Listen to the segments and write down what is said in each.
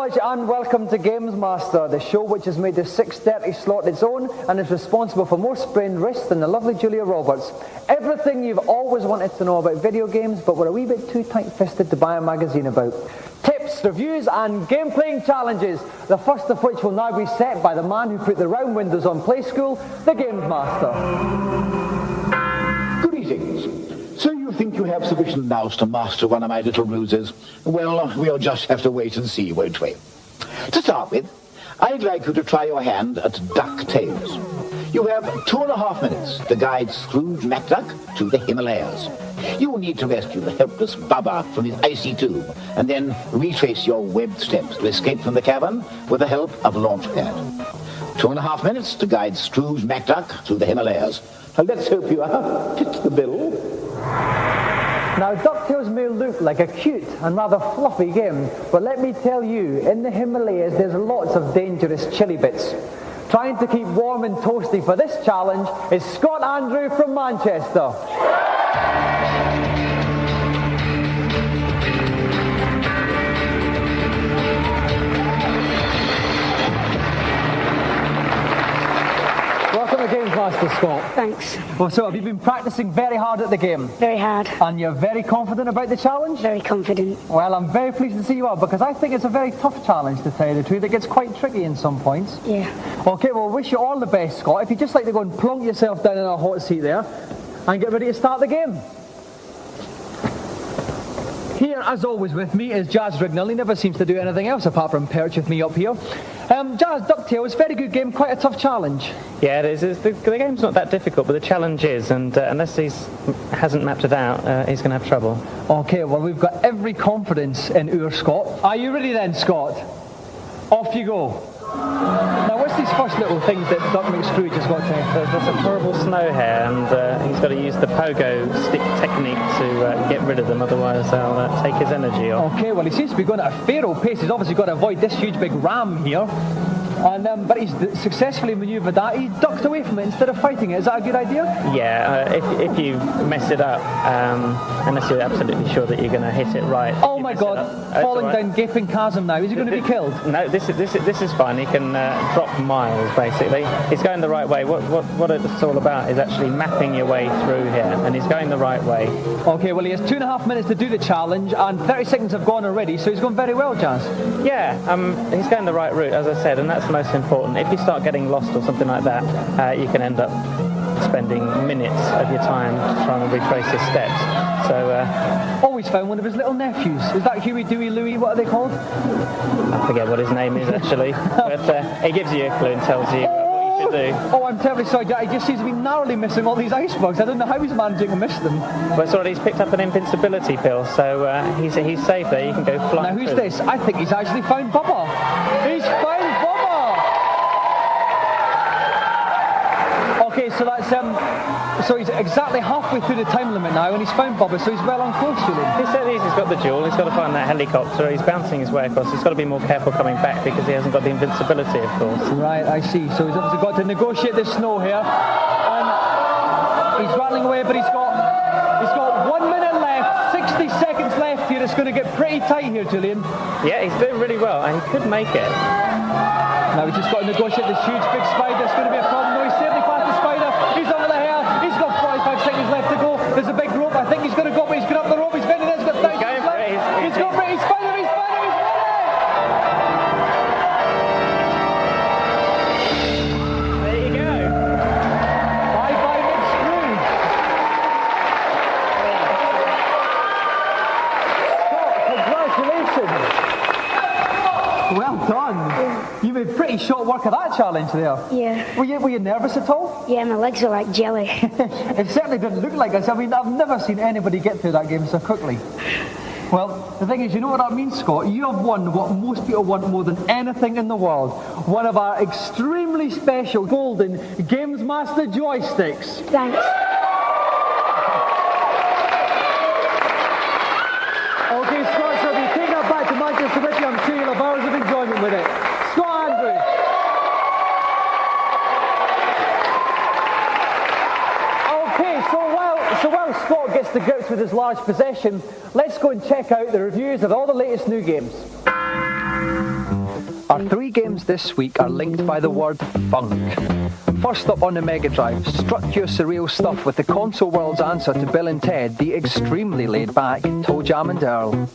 much and welcome to Gamesmaster, the show which has made the 6:30 slot its own and is responsible for more sprained wrists than the lovely Julia Roberts. Everything you've always wanted to know about video games but were a wee bit too tight-fisted to buy a magazine about. Tips, reviews and game-playing challenges, the first of which will now be set by the man who put the round windows on Play School, the Gamesmaster. Greetings. So you think you have sufficient nous to master one of my little ruses? Well, we'll just have to wait and see, won't we? To start with, I'd like you to try your hand at DuckTales. You have 2.5 minutes to guide Scrooge McDuck to the Himalayas. You will need to rescue the helpless Bubba from his icy tube, and then retrace your webbed steps to escape from the cavern with the help of a launchpad. 2.5 minutes to guide Scrooge McDuck to the Himalayas. Now let's hope you fit the bill. Now, DuckTales may look like a cute and rather fluffy game, but let me tell you, in the Himalayas there's lots of dangerous chili bits. Trying to keep warm and toasty for this challenge is Scott Andrew from Manchester. Welcome to Gamesmaster, Scott. Thanks. Well, so have you been practicing very hard at the game? Very hard. And you're very confident about the challenge? Very confident. Well, I'm very pleased to see you are, because I think it's a very tough challenge, to tell you the truth. It gets quite tricky in some points. Yeah. Okay, well, wish you all the best, Scott. If you'd just like to go and plonk yourself down in a hot seat there and get ready to start the game. Here, as always, with me is Jazz Rignall. He never seems to do anything else apart from perch with me up here. Jazz, DuckTales, very good game, quite a tough challenge. Yeah, it is. The game's not that difficult, but the challenge is, and unless he hasn't mapped it out, he's going to have trouble. Okay, well, we've got every confidence in our Scott. Are you ready then, Scott? Off you go. Now, what's these first little things that Duck McScrooge has got to... There's a horrible snow here, and he's got to use the pogo stick technique to get rid of them, otherwise they'll take his energy off. Okay, well, he seems to be going at a pharaoh pace. He's obviously got to avoid this huge big ram here. And, but he's successfully manoeuvred that. He ducked away from it instead of fighting it. Is that a good idea? Yeah, if you mess it up, unless you're absolutely sure that you're going to hit it right. Oh my God, falling down gaping chasm now. Is he going to be killed? No, this is fine. He can drop miles, basically. He's going the right way. What it's all about is actually mapping your way through here, and he's going the right way. Okay, well, he has 2.5 minutes to do the challenge, and 30 seconds have gone already, so he's going very well, Jazz. Yeah, he's going the right route, as I said, and that's the most important. If you start getting lost or something like that, you can end up spending minutes of your time trying to retrace his steps. So, always found one of his little nephews. Is that Huey, Dewey, Louie? What are they called? I forget what his name is actually, but it gives you a clue and tells you what you should do. Oh, I'm terribly sorry. He just seems to be narrowly missing all these icebergs. I don't know how he's managing to miss them. Well, sorry, he's picked up an invincibility pill, so he's safe there. You can go flying. Now, who's this? I think he's actually found Bubba. He's found Bubba. Okay, so that's so he's exactly halfway through the time limit now, and he's found Bubba, so he's well on course, Julian. He certainly is. He's got the jewel. He's got to find that helicopter. He's bouncing his way across. He's got to be more careful coming back because he hasn't got the invincibility, of course. Right, I see. So he's obviously got to negotiate the snow here, and he's rattling away, but he's got 1 minute left, 60 seconds left here. It's going to get pretty tight here, Julian. Yeah, he's doing really well, and he could make it. Now he's just got to negotiate this huge big spider. It's going to be a problem. No, he's certainly past the spider. He's over the hair. He's got 45 seconds left to go. There's a big rope. I think he's going to go, but he's got up the rope. He's bending it. He's got 30 seconds left. He's got ready. He's spider. He's spider. He's ready. There you go. Bye-bye, McScrooge. Scott, congratulations. Well done. You made pretty short work of that challenge there. Yeah. Were you nervous at all? Yeah, my legs are like jelly. It certainly didn't look like this. I mean, I've never seen anybody get through that game so quickly. Well, the thing is, you know what that means, Scott? You have won what most people want more than anything in the world. One of our extremely special golden Gamesmaster joysticks. Thanks. Okay, Scott, so if you take that back to Manchester with you, I'm sure you'll have hours of enjoyment with it. Scott Andrews. Okay, so while Scott gets to grips with his large possession, let's go and check out the reviews of all the latest new games. Our 3 games this week are linked by the word funk. First up on the Mega Drive, strut your surreal stuff with the console world's answer to Bill and Ted, the extremely laid-back ToeJam and Earl.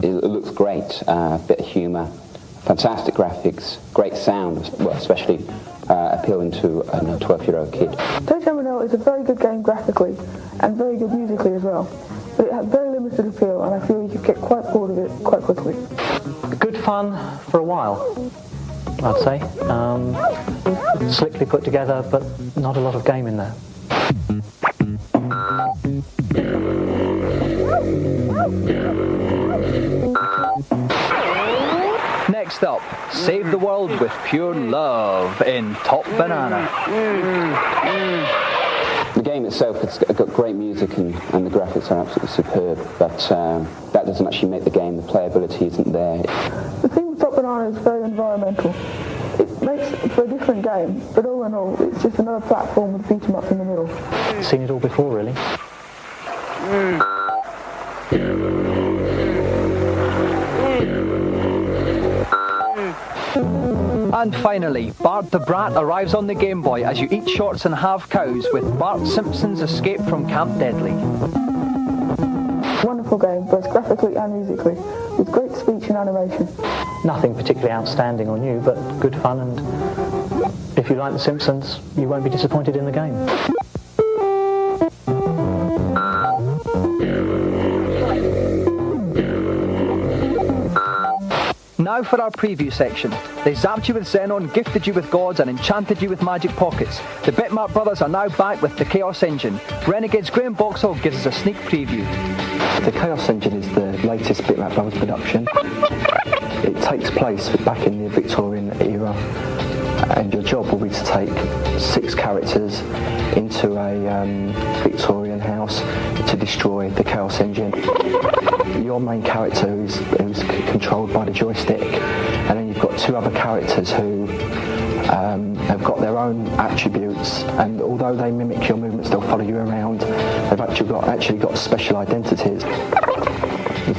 It looks great, a bit of humour, fantastic graphics, great sound, well, especially appealing to a 12-year-old kid. ToeJam and Earl is a very good game graphically and very good musically as well. But it has very limited appeal, and I feel you could get quite bored of it quite quickly. Good fun for a while, I'd say. Slickly put together, but not a lot of game in there. Next up, save the world with pure love in Top Banana. The game itself, it's got great music and the graphics are absolutely superb, but that doesn't actually make the game. The playability isn't there. The thing with Top Banana is very environmental. It makes for a different game, but all in all, it's just another platform with beat 'em up in the middle. Seen it all before, really. And finally, Bart the Brat arrives on the Game Boy as you eat shorts and have cows with Bart Simpson's Escape from Camp Deadly. Wonderful game, both graphically and musically, with great speech and animation. Nothing particularly outstanding or new, but good fun, and if you like The Simpsons, you won't be disappointed in the game. Now for our preview section. They zapped you with Xenon, gifted you with gods, and enchanted you with magic pockets. The Bitmap Brothers are now back with the Chaos Engine. Renegade's Graham Boxhall gives us a sneak preview. The Chaos Engine is the latest Bitmap Brothers production. It takes place back in the Victorian era, and your job will be to take 6 characters into a Victorian house to destroy the Chaos Engine. Your main character who's controlled by the joystick, and then you've got 2 other characters who have got their own attributes, and although they mimic your movements, they'll follow you around. They've actually got special identities.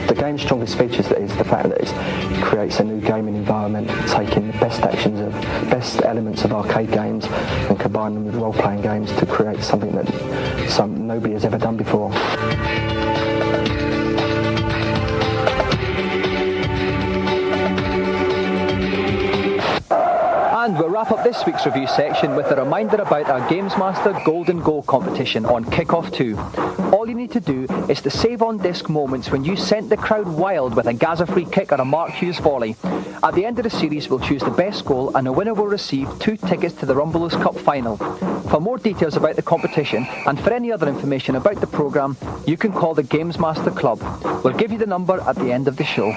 The game's strongest features is the fact that it creates a new gaming environment, taking the best elements of arcade games and combining them with role-playing games to create something that nobody has ever done before. And we'll wrap up this week's review section with a reminder about our Gamesmaster Golden Goal competition on Kickoff 2. All you need to do is to save on disc moments when you sent the crowd wild with a Gaza-free kick or a Mark Hughes volley. At the end of the series, we'll choose the best goal, and the winner will receive 2 tickets to the Rumbelows Cup final. For more details about the competition and for any other information about the programme, you can call the Gamesmaster Club. We'll give you the number at the end of the show.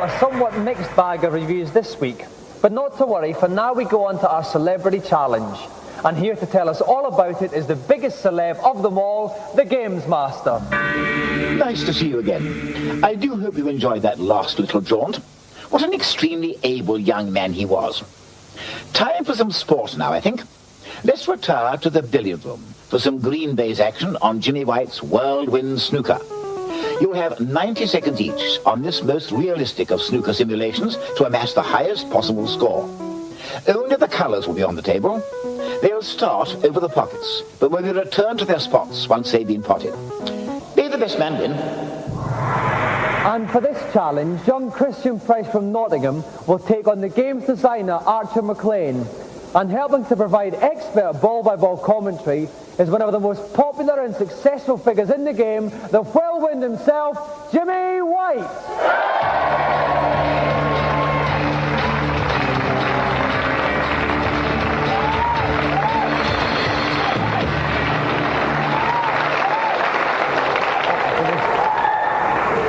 A somewhat mixed bag of reviews this week, but not to worry, for now we go on to our Celebrity Challenge. And here to tell us all about it is the biggest celeb of them all, the Gamesmaster. Nice to see you again. I do hope you enjoyed that last little jaunt. What an extremely able young man he was. Time for some sport now, I think. Let's retire to the billiard room for some Green Bay's action on Jimmy White's Whirlwind Snooker. You'll have 90 seconds each on this most realistic of snooker simulations to amass the highest possible score. Only the colours will be on the table. They'll start over the pockets, but will return to their spots once they've been potted. May the best man win. And for this challenge, young Christian Price from Nottingham will take on the game's designer, Archer Maclean. And helping to provide expert ball-by-ball commentary is one of the most popular and successful figures in the game, the Whirlwind himself, Jimmy White.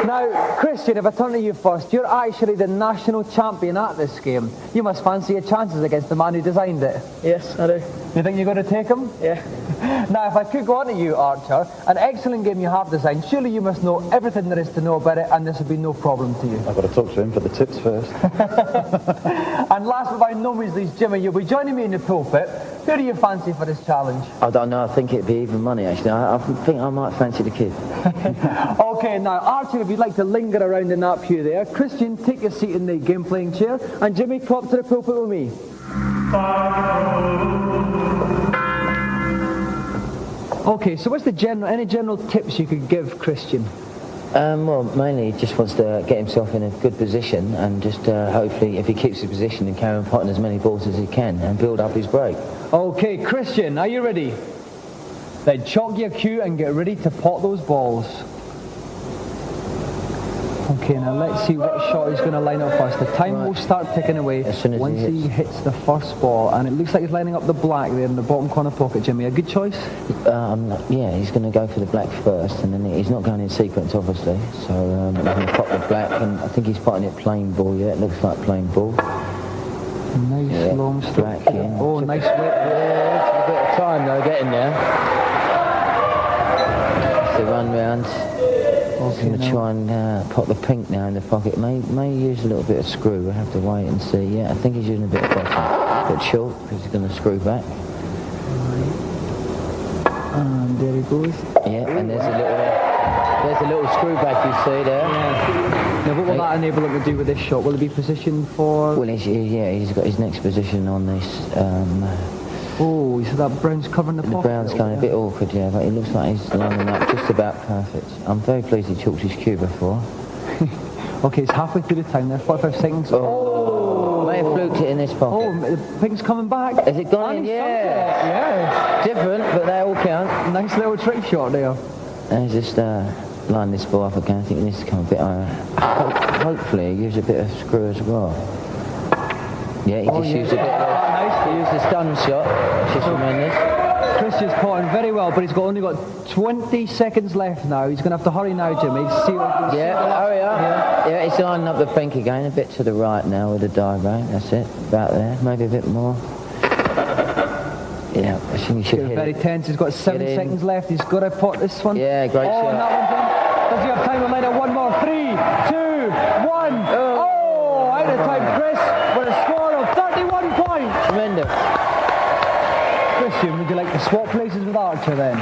Now, Christian, if I turn to you first, you're actually the national champion at this game. You must fancy your chances against the man who designed it. Yes, I do. You think you're going to take him? Yeah. Now, if I could go on to you, Archer, an excellent game you have designed, surely you must know everything there is to know about it, and this would be no problem to you. I've got to talk to him for the tips first. And last but by no means least, Jimmy, you'll be joining me in the pulpit. Who do you fancy for this challenge? I don't know, I think it'd be even money, actually. I think I might fancy the kid. Okay, now, Archer, if you'd like to linger around in that pew there, Christian, take your seat in the game-playing chair, and Jimmy, come up to the pulpit with me. Okay, so what's any general tips you could give Christian? Well, mainly he just wants to get himself in a good position and just hopefully, if he keeps his position, and carry on potting as many balls as he can and build up his break. Okay, Christian, are you ready? Then chalk your cue and get ready to pot those balls. Okay, now let's see what shot he's going to line up first. The time will start ticking away as soon as once he hits the first ball. And it looks like he's lining up the black there in the bottom corner pocket, Jimmy. A good choice? Yeah, he's going to go for the black first, and then he's not going in sequence, obviously. So he's going to pot the black, and I think he's potting it plain ball, yeah. It looks like plain ball. Nice long stroke. Oh, nice weight. Yeah, it's a bit of time, though, getting there. So run round. He's going to try and pop the pink now in the pocket. May use a little bit of screw. We'll have to wait and see. Yeah, I think he's using a bit of bottom. A bit short because he's going to screw back. And there he goes. Yeah, and there's a little screw back you see there. Yeah. Now what will that enable him to do with this shot? Will it be positioned for? Well, he's got his next position on this. Oh, you see that brown's covering the pocket? The brown's going a bit awkward, yeah, but it looks like he's lining up just about perfect. I'm very pleased he chalked his cue before. Okay, it's halfway through the time there, 45 seconds. Oh! May have fluked it in this pocket. Oh, the pink's coming back. Has it gone in? Yeah. Yeah. Different, but they all count. Nice little trick shot there. And he's just line this ball up again. I think it needs to come a bit hopefully he gives a bit of screw as well. Yeah, he just used a bit of... He used a stun shot, which is tremendous. Christian's potting very well, but he's only got 20 seconds left now. He's going to have to hurry now, Jimmy. Hurry up. Yeah, he's lining up the pink again, a bit to the right now with the diagram. That's it, about there. Maybe a bit more. Yeah, I think he should hit very tense. He's got 7 seconds left. He's got to pot this one. Yeah, great shot. And that one's in. Does he have time to line up one more? 3, 2, 1. Oh, out of time, Chris, with a score of 31 points. Tremendous. Christian, would you like to swap places with Archer then?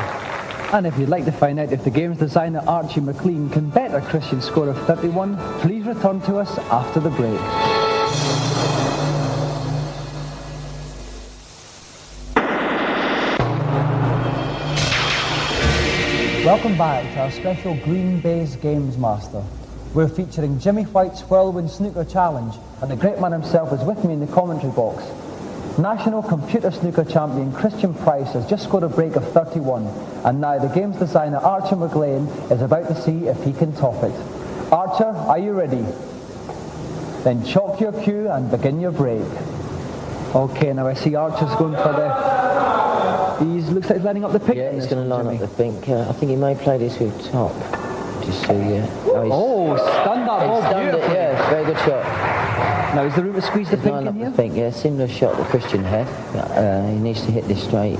And if you'd like to find out if the game's designer Archer Maclean can better Christian's score of 31, please return to us after the break. Welcome back to our special Green Bay's Games Master. We're featuring Jimmy White's Whirlwind Snooker Challenge, and the great man himself is with me in the commentary box. National computer snooker champion Christian Price has just scored a break of 31, and now the game's designer Archer Maclean is about to see if he can top it. Archer, are you ready? Then chalk your cue and begin your break. Okay, now I see Archer's going for the... looks like he's lining up the pink. Yeah, he's going to line up the pink. I think he may play this with top. Just so, yeah. Stunned that ball beautifully. Yeah, very good shot. Now, is the room to squeeze the pink in here? The pink, yeah, similar shot that Christian had. He needs to hit this straight,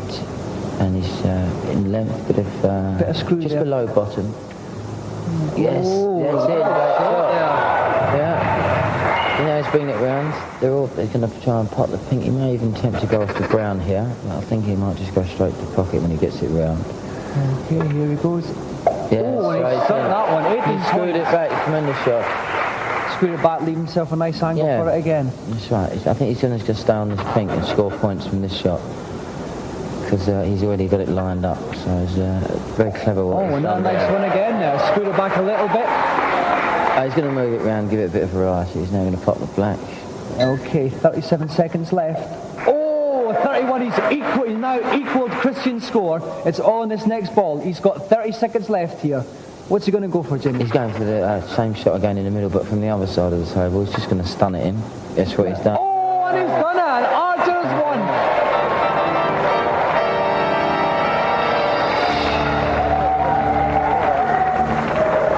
and he's in length, bit of screw just there. Below bottom. Yes, that's it. Great shot. Yeah. You know, he's bringing it round. They're going to try and pot the pink. He may even attempt to go off the brown here. But I think he might just go straight to the pocket when he gets it round. Okay, here he goes. Yeah, he stuck that one. He screwed it back. Tremendous shot. Screwed it back, leave himself a nice angle for it again. That's right. I think he's going to just stay on this pink and score points from this shot. Because he's already got it lined up. So it's very clever what he's done. Nice one again there. Screwed it back a little bit. He's going to move it round, give it a bit of variety. He's now going to pop the black. Okay, 37 seconds left. 31, he's now equalled Christian's score. It's all in this next ball. He's got 30 seconds left here. What's he going to go for, Jimmy? He's going for the same shot again in the middle, but from the other side of the table. He's just going to stun it in. That's what he's done. Oh, and he's done it! Archer's won!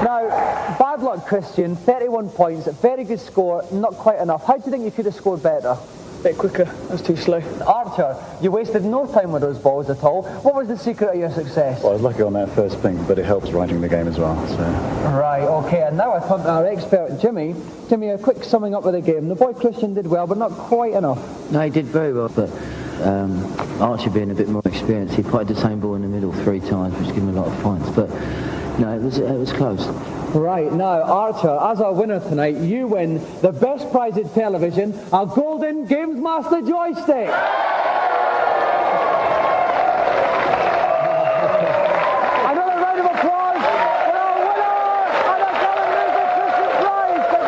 Now, bad luck, Christian. 31 points, very good score, not quite enough. How do you think you could have scored better? bit quicker. That's too slow. Archer, you wasted no time with those balls at all. What was the secret of your success? Well, I was lucky on that first thing, but it helps writing the game as well. So. Right, okay, and now I come to our expert, Jimmy. Jimmy, a quick summing up of the game. The boy Christian did well, but not quite enough. No, he did very well, but Archer being a bit more experienced, he played the same ball in the middle 3 times, which gave him a lot of points. But no, it was close. Right, now, Archer, as our winner tonight, you win the best prize in television, a golden Gamesmaster joystick. Another round of applause for our winner and a television Christmas prize. Thank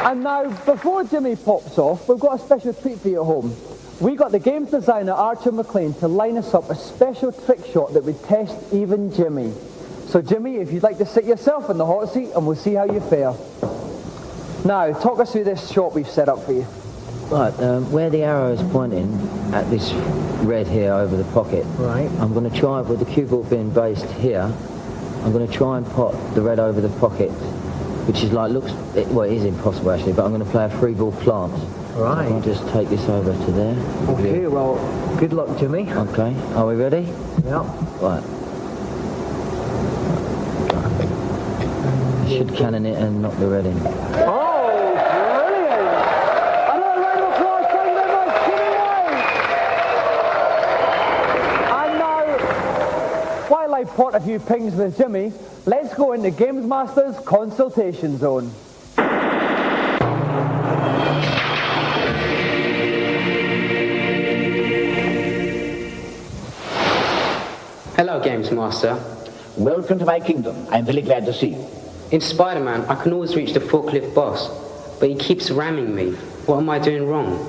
you. And now, before Jimmy pops off, we've got a special treat for you at home. We got the games designer Archer Maclean to line us up a special trick shot that would test even Jimmy. So Jimmy, if you'd like to sit yourself in the hot seat and we'll see how you fare. Now, talk us through this shot we've set up for you. Right, where the arrow is pointing at this red here over the pocket, right. I'm going to try, with the cue ball being based here, I'm going to try and pop the red over the pocket, which is like, well, it is impossible actually, but I'm going to play a 3-ball plant. Right. I'll just take this over to there. Okay, well, good luck, Jimmy. Okay, are we ready? Yep. Right. Should cannon it and knock the red in. Oh, brilliant! Another round of applause, thank you very much, Jimmy White! And now, while I pot a few pings with Jimmy, let's go into Gamesmaster's consultation zone. Hello, Games Master. Welcome to my kingdom. I'm very glad to see you. In Spider-Man, I can always reach the forklift boss, but he keeps ramming me. What am I doing wrong?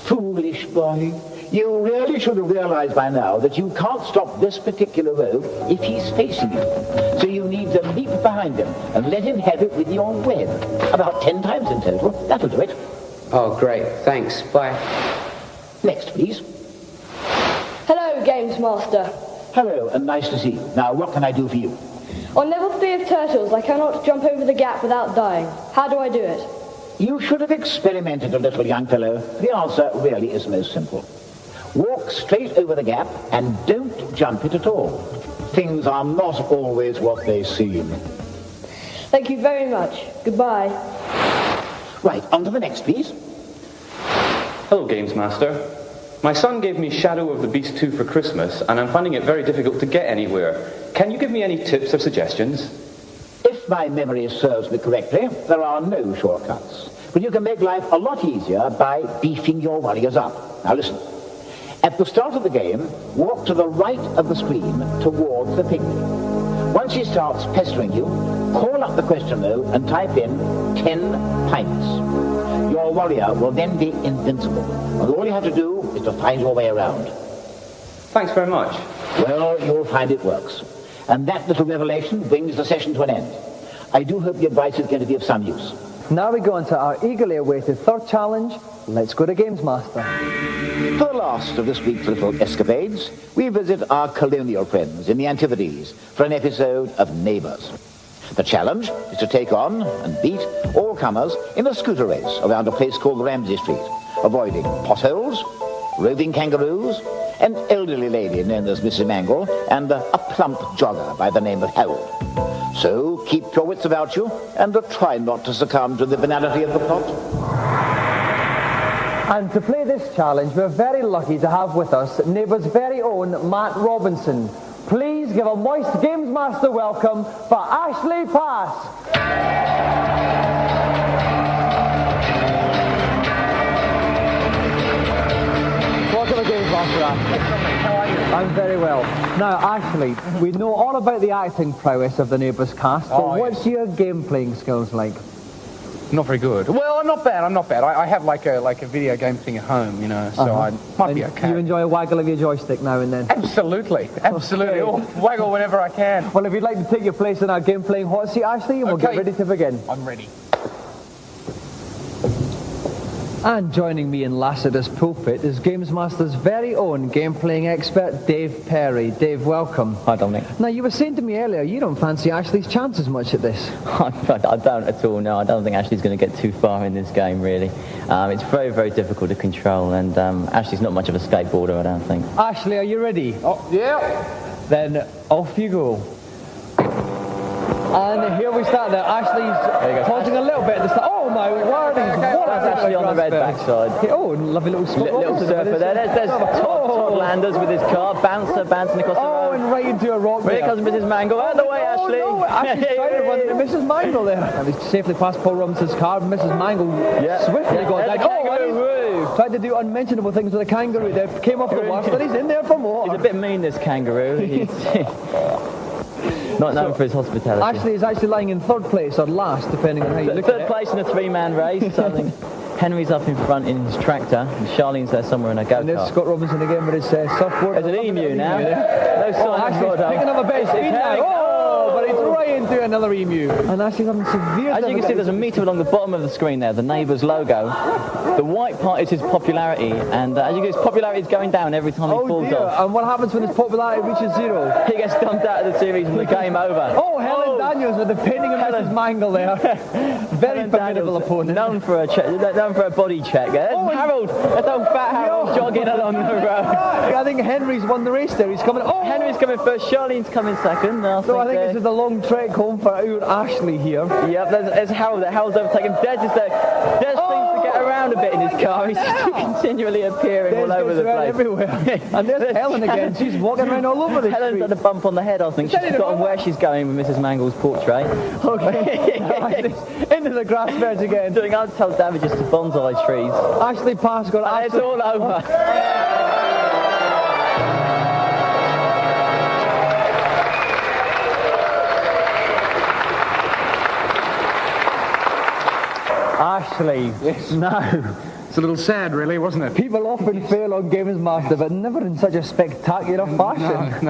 Foolish boy. You really should have realized by now that you can't stop this particular rogue if he's facing you. So you need to leap behind him and let him have it with your web. About 10 times in total. That'll do it. Oh, great. Thanks. Bye. Next, please. Hello, Games Master. Hello, and nice to see you. Now, what can I do for you? On level 3 of Turtles, I cannot jump over the gap without dying. How do I do it? You should have experimented a little, young fellow. The answer really is most simple. Walk straight over the gap and don't jump it at all. Things are not always what they seem. Thank you very much. Goodbye. Right, on to the next, please. Hello, Games Master. My son gave me Shadow of the Beast 2 for Christmas, and I'm finding it very difficult to get anywhere. Can you give me any tips or suggestions? If my memory serves me correctly, there are no shortcuts. But you can make life a lot easier by beefing your warriors up. Now listen. At the start of the game, walk to the right of the screen towards the pygmy. Once he starts pestering you, call up the question mode and type in 10 pints. Your warrior will then be invincible, and all you have to do is to find your way around. Thanks very much. Well, you'll find it works. And that little revelation brings the session to an end. I do hope the advice is going to be of some use. Now we go on to our eagerly awaited third challenge. Let's go to Games Master. For the last of this week's little escapades, we visit our colonial friends in the Antipodes for an episode of Neighbours. The challenge is to take on and beat all comers in a scooter race around a place called Ramsey Street, avoiding potholes, roving kangaroos, an elderly lady known as Mrs. Mangle, and a plump jogger by the name of Harold. So keep your wits about you and try not to succumb to the banality of the plot. And to play this challenge, we're very lucky to have with us Neighbours' very own Matt Robinson. Please give a moist Games Master welcome for Ashley Paske. Welcome to Games Master, Ashley. How are you? I'm very well. Now, Ashley, we know all about the acting prowess of the Neighbours cast, but what's your game playing skills like? Not very good. Well, I'm not bad. I have like a video game thing at home, you know, so I might be okay. You enjoy a waggle of your joystick now and then? Absolutely. Okay. I'll waggle whenever I can. Well, if you'd like to take your place in our game playing hot seat, Ashley, we'll get ready to begin. I'm ready. And joining me in Lassiter's pulpit is Gamesmaster's very own game-playing expert, Dave Perry. Dave, welcome. Hi, Dominic. Now, you were saying to me earlier you don't fancy Ashley's chances much at this. I don't at all, no. I don't think Ashley's going to get too far in this game, really. It's very, very difficult to control, and Ashley's not much of a skateboarder, I don't think. Ashley, are you ready? Oh, yeah. Then off you go. And here we start there. Ashley's pausing a little bit at the start. Oh my word! That's actually on the red backside. Oh, lovely little spot. Little surfer there. There's Todd Landers with his car. Bouncer bouncing across the road. Oh, and right into a rock. Here comes Mrs. Mangle. Out of the way, Ashley. No, Ashley's trying to run into Mrs. Mangle there. And he's safely past Paul Robinson's car. Mrs. Mangle swiftly got down. Kangaroo. Tried to do unmentionable things with a kangaroo there. Came off the worst, but he's in there for more. He's a bit mean, this kangaroo. Not known for his hospitality. Ashley is actually lying in third place or last, depending on how you look at it. Third place in a three-man race. So I think Henry's up in front in his tractor, and Charlene's there somewhere in a go-kart. And there's Scott Robinson again with his surfboard. There's an emu now. No sign of Roddo. Picking up a bit of speed now. Oh, but he's right into another emu. And Ashley's having severe As you can see, there's a meter along the bottom of the screen there, the Neighbours logo. The white part is his popularity, and as you can see, his popularity is going down every time he falls off. And what happens when his popularity reaches zero? He gets dumped out of the series and the game over. Oh, Helen Daniels with the painting of Mrs. Mangle there. Very formidable opponent. Known for a body check. Harold, that's old fat Harold jogging along the road. I think Henry's won the race there. He's coming. Oh, Henry's coming first. Charlene's coming second. I think this is the long trek home for our Ashley here. Yep, there's Harold. Harold's overtaking. Des is there. Des seems to get around a bit in his car. He's continually appearing all over the place. Everywhere. And there's Helen again. She's walking around all over the street. Helen's had a bump on the head, I think. She's forgotten where she's going with Mrs. Mangle's portrait. Okay. Into the grass beds again. Doing untold damages to bonsai trees. Ashley Paske got it's all over. Ashley. Yes. No. It's a little sad, really, wasn't it? People often fail on Gamesmaster, but never in such a spectacular fashion.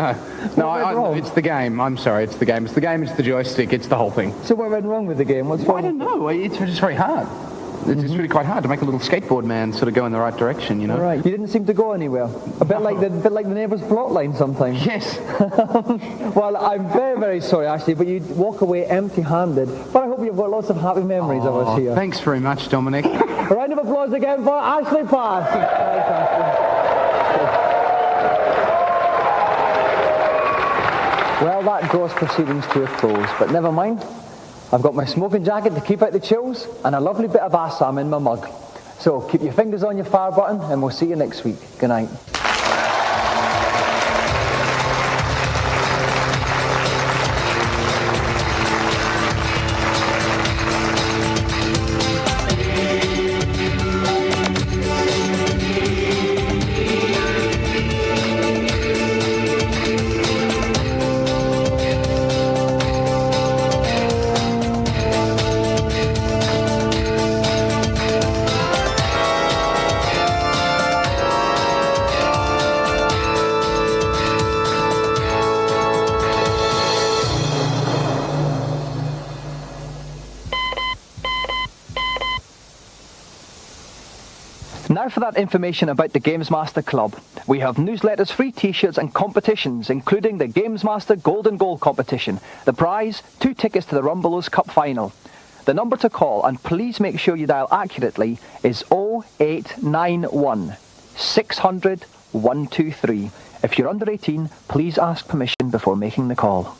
No, it's the game. I'm sorry, it's the game. It's the game, it's the joystick, it's the whole thing. So what went wrong with the game? What's wrong? I don't know. It's just very hard. It's really quite hard to make a little skateboard man sort of go in the right direction, you know. Right. You didn't seem to go anywhere. A bit like the Neighbours plotline sometimes. Yes. Well, I'm very, very sorry, Ashley, but you walk away empty-handed. But I hope you've got lots of happy memories of us here. Thanks very much, Dominic. A round of applause again for Ashley Paske. Well, that draws proceedings to a close, but never mind. I've got my smoking jacket to keep out the chills and a lovely bit of Assam in my mug. So keep your fingers on your fire button and we'll see you next week. Good night. Now for that information about the Gamesmaster Club. We have newsletters, free t-shirts and competitions, including the Gamesmaster Golden Goal competition. The prize, 2 tickets to the Rumbelows Cup final. The number to call, and please make sure you dial accurately, is 0891 600 123. If you're under 18, please ask permission before making the call.